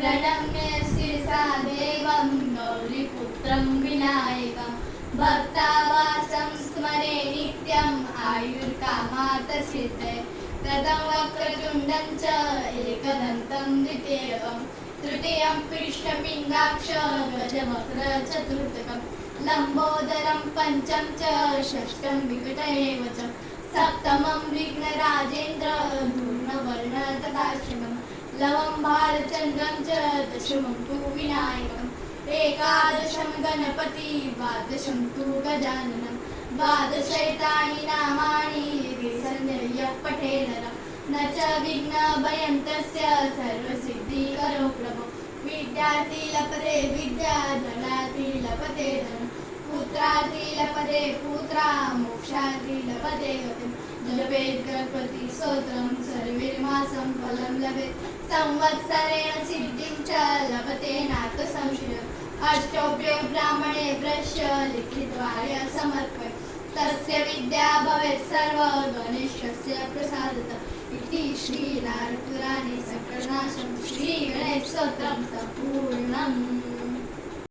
प्रणम्य शिरसा देवं गौरीपुत्रं विनायकं भक्तावासं स्मरे नित्यम् आयुर्कामात् सिद्धये ततं वक्रतुण्डं च एकदन्तं द्वितीयकं तृतीयं कृष्णपिङ्गाक्ष गजवक्त्रचतुर्थकं लम्बोदरं पञ्चम च षष्ठं विकटमेव च सप्तमं विघ्नराजेन्द्र धूम्रवर्ण तथाश्रमं लवं भालचन्द्रं च दशमं तु विनायकम् एकादशं गणपति द्वादशं तु गजाननं द्वादशैतानि नामानि संजय पठेत् न च विघ्नभयं तस्य सर्वसिद्धिकरो प्रभो विद्यार्थी लभते विद्या धनार्थी लभते धनं पुत्रार्थी लभते पुत्रा मोक्षार्थी लभते गतिं जपेत् गणपति स्तोत्रं सर्वैर्मासं फलं लभेत् संवत्सरेण सिद्धिं च लभते नाथ संशयः अष्टोऽप्यो ब्राह्मणे प्रश्य लिखित्वाय समर्पय तस्य विद्या भवेत् सर्व गणेशस्य प्रसादतः इति श्री नारदपुराणे